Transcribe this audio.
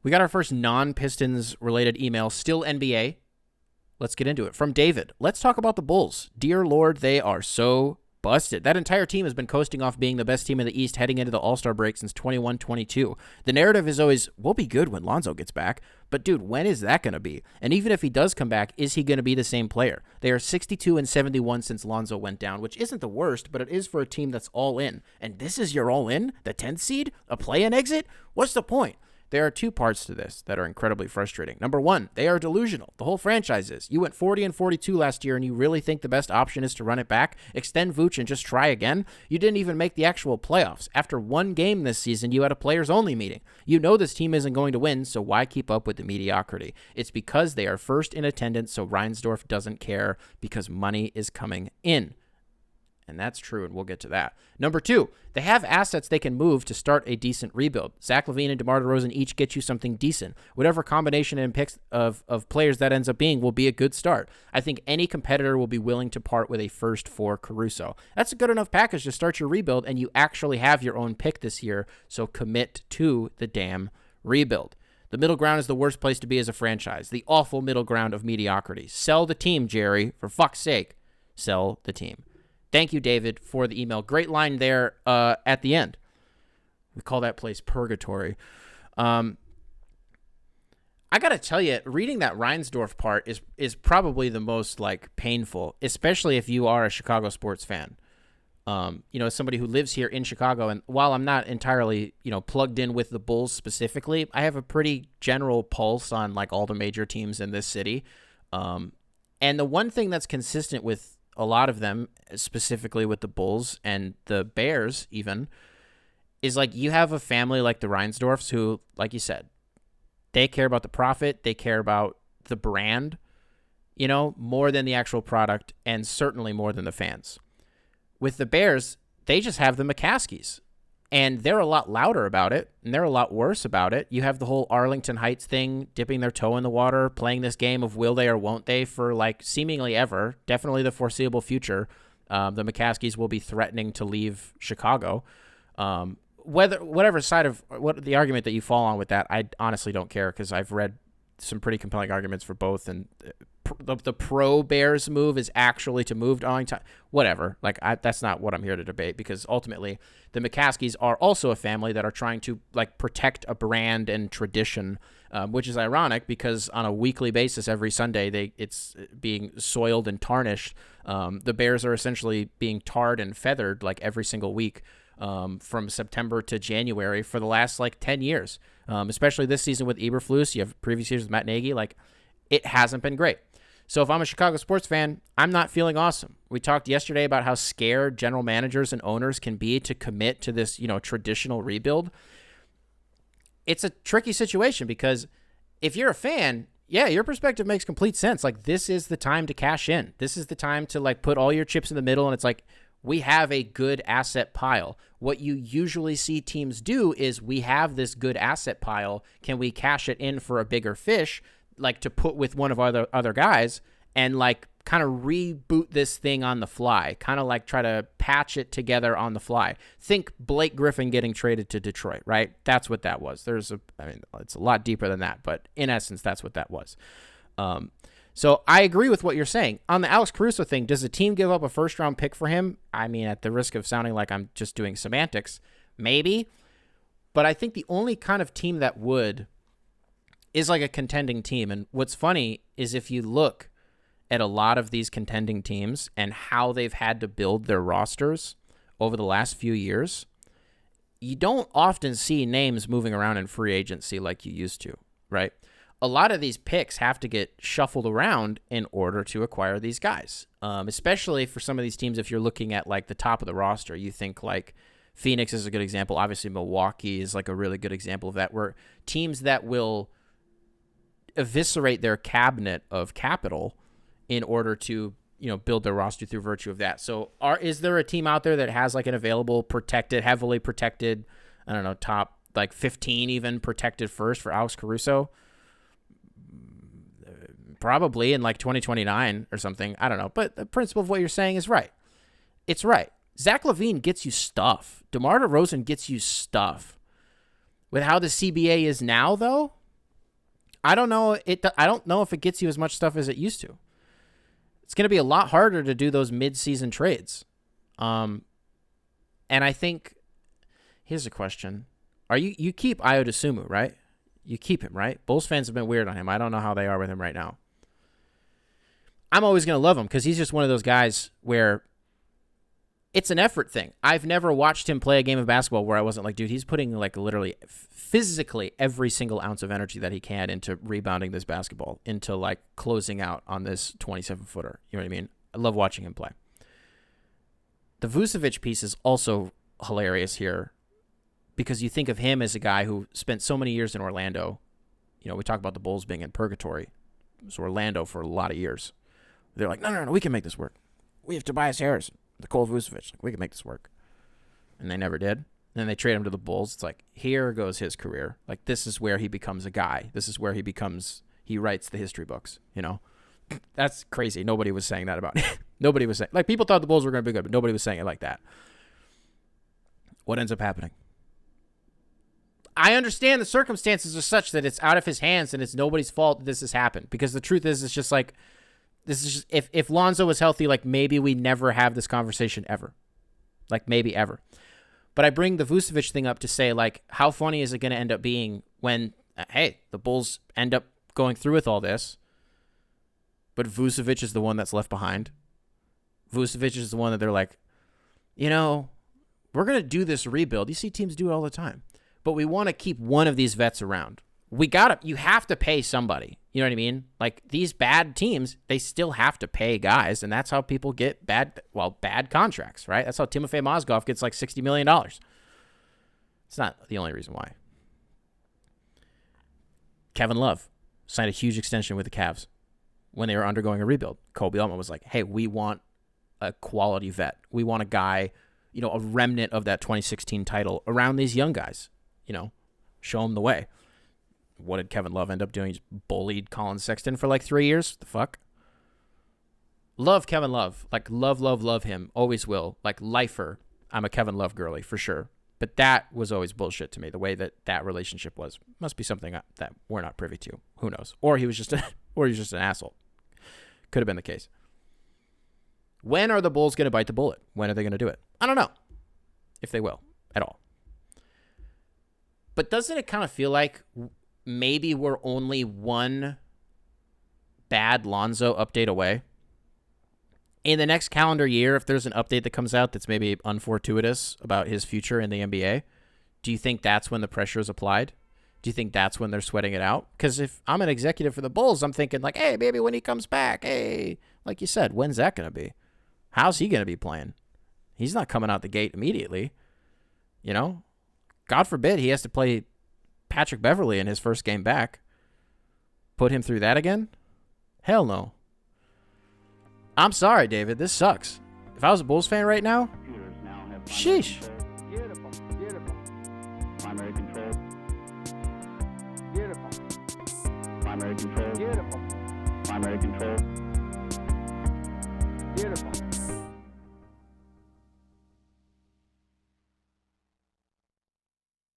We got our first non-Pistons related email, still NBA. Let's get into it. From David, let's talk about the Bulls. Dear Lord, they are so busted. That entire team has been coasting off being the best team in the East heading into the All-Star break since 21-22. The narrative is always, we'll be good when Lonzo gets back. But dude, when is that going to be? And even if he does come back, is he going to be the same player? They are 62-71 since Lonzo went down, which isn't the worst, but it is for a team that's all in. And this is your all in? The 10th seed? A play-in exit? What's the point? There are two parts to this that are incredibly frustrating. Number one, they are delusional. The whole franchise is. You went 40-42 last year, and you really think the best option is to run it back, extend Vooch, and just try again? You didn't even make the actual playoffs. After one game this season, you had a players-only meeting. You know this team isn't going to win, so why keep up with the mediocrity? It's because they are first in attendance, so Reinsdorf doesn't care because money is coming in. And that's true, and we'll get to that. Number two, they have assets they can move to start a decent rebuild. Zach LaVine and DeMar DeRozan each get you something decent. Whatever combination and picks of players that ends up being will be a good start. I think any competitor will be willing to part with a first for Caruso. That's a good enough package to start your rebuild, and you actually have your own pick this year, so commit to the damn rebuild. The middle ground is the worst place to be as a franchise. The awful middle ground of mediocrity. Sell the team, Jerry. For fuck's sake, sell the team. Thank you, David, for the email. Great line there at the end. We call that place purgatory. I got to tell you, reading that Reinsdorf part is probably the most painful, especially if you are a Chicago sports fan. As somebody who lives here in Chicago, and while I'm not entirely, plugged in with the Bulls specifically, I have a pretty general pulse on all the major teams in this city. And the one thing that's consistent with a lot of them, specifically with the Bulls and the Bears even, is you have a family like the Reinsdorfs who, like you said, they care about the profit, they care about the brand, more than the actual product, and certainly more than the fans. With the Bears, they just have the McCaskies, and they're a lot louder about it, and they're a lot worse about it. You have the whole Arlington Heights thing, dipping their toe in the water, playing this game of will they or won't they for seemingly ever, definitely the foreseeable future. The McCaskies will be threatening to leave Chicago. Whatever side of what the argument that you fall on with that, I honestly don't care because I've read some pretty compelling arguments for both, and the pro Bears move is actually to move to Arlington. Whatever. That's not what I'm here to debate, because ultimately the McCaskies are also a family that are trying to protect a brand and tradition, which is ironic because on a weekly basis every Sunday it's being soiled and tarnished. The Bears are essentially being tarred and feathered every single week from September to January for the last 10 years, especially this season with Eberflus. You have previous years with Matt Nagy. It hasn't been great. So if I'm a Chicago sports fan, I'm not feeling awesome. We talked yesterday about how scared general managers and owners can be to commit to this, traditional rebuild. It's a tricky situation because if you're a fan, yeah, your perspective makes complete sense. This is the time to cash in. This is the time to put all your chips in the middle, and it's we have a good asset pile. What you usually see teams do is we have this good asset pile. Can we cash it in for a bigger fish? To put with one of our other guys and kind of reboot this thing on the fly, kind of try to patch it together on the fly. Think Blake Griffin getting traded to Detroit, right? That's what that was. It's a lot deeper than that, but in essence, that's what that was. So I agree with what you're saying. On the Alex Caruso thing, does the team give up a first-round pick for him? I mean, at the risk of sounding like I'm just doing semantics, maybe. But I think the only kind of team that would is a contending team. And what's funny is if you look at a lot of these contending teams and how they've had to build their rosters over the last few years, you don't often see names moving around in free agency like you used to, right? A lot of these picks have to get shuffled around in order to acquire these guys, especially for some of these teams. If you're looking at the top of the roster, you think Phoenix is a good example. Obviously, Milwaukee is a really good example of that, where teams that will eviscerate their cabinet of capital in order to build their roster through virtue of that. So is there a team out there that has an available heavily protected, I don't know, top 15 even protected first for Alex Caruso? Probably in 2029 or something. I don't know, but the principle of what you're saying is right. It's right. Zach LaVine gets you stuff. DeMar DeRozan gets you stuff. With how the CBA is now, though, I don't know if it gets you as much stuff as it used to. It's going to be a lot harder to do those mid-season trades. And I think, here's a question. You keep Ayo Dosunmu, right? You keep him, right? Bulls fans have been weird on him. I don't know how they are with him right now. I'm always going to love him because he's just one of those guys where it's an effort thing. I've never watched him play a game of basketball where I wasn't like, dude, he's putting like literally physically every single ounce of energy that he can into rebounding this basketball, into like closing out on this 27-footer. You know what I mean? I love watching him play. The Vucevic piece is also hilarious here because you think of him as a guy who spent so many years in Orlando. You know, we talk about the Bulls being in purgatory. It was Orlando for a lot of years. They're like, no, we can make this work. We have Tobias Harris, Nikola Vucevic. Like, we can make this work. And they never did. And then they trade him to the Bulls. It's like, here goes his career. Like, this is where he becomes a guy. This is where he writes the history books, you know? That's crazy. Nobody was saying that about him. Nobody was saying, like, people thought the Bulls were going to be good, but nobody was saying it like that. What ends up happening? I understand the circumstances are such that it's out of his hands and it's nobody's fault that this has happened. Because the truth is, it's just like, this is just, if Lonzo was healthy, like maybe we never have this conversation ever. Like maybe ever. But I bring the Vucevic thing up to say, like, how funny is it going to end up being when, hey, the Bulls end up going through with all this, but Vucevic is the one that's left behind. Vucevic is the one that they're like, you know, we're going to do this rebuild. You see teams do it all the time. But we want to keep one of these vets around. You have to pay somebody. You know what I mean? Like these bad teams, they still have to pay guys, and that's how people get bad contracts, right? That's how Timofey Mozgov gets like $60 million. It's not the only reason why. Kevin Love signed a huge extension with the Cavs when they were undergoing a rebuild. Kobe Altman was like, hey, we want a quality vet. We want a guy, you know, a remnant of that 2016 title around these young guys, you know, show them the way. What did Kevin Love end up doing? He just bullied Colin Sexton for like 3 years. The fuck? Love Kevin Love. Like, love him. Always will. Like, lifer. I'm a Kevin Love girly for sure. But that was always bullshit to me, the way that relationship was. Must be something that we're not privy to. Who knows? Or he was just an asshole. Could have been the case. When are the Bulls going to bite the bullet? When are they going to do it? I don't know if they will at all. But doesn't it kind of feel like maybe we're only one bad Lonzo update away? In the next calendar year, if there's an update that comes out that's maybe unfortuitous about his future in the NBA, do you think that's when the pressure is applied? Do you think that's when they're sweating it out? Because if I'm an executive for the Bulls, I'm thinking like, hey, maybe when he comes back, hey, like you said, when's that going to be? How's he going to be playing? He's not coming out the gate immediately. You know, God forbid he has to play Patrick Beverley in his first game back. Put him through that again? Hell no. I'm sorry, David. This sucks. If I was a Bulls fan right now, sheesh. Beautiful. Primary control. Beautiful. Primary control. Beautiful. Primary control. Beautiful.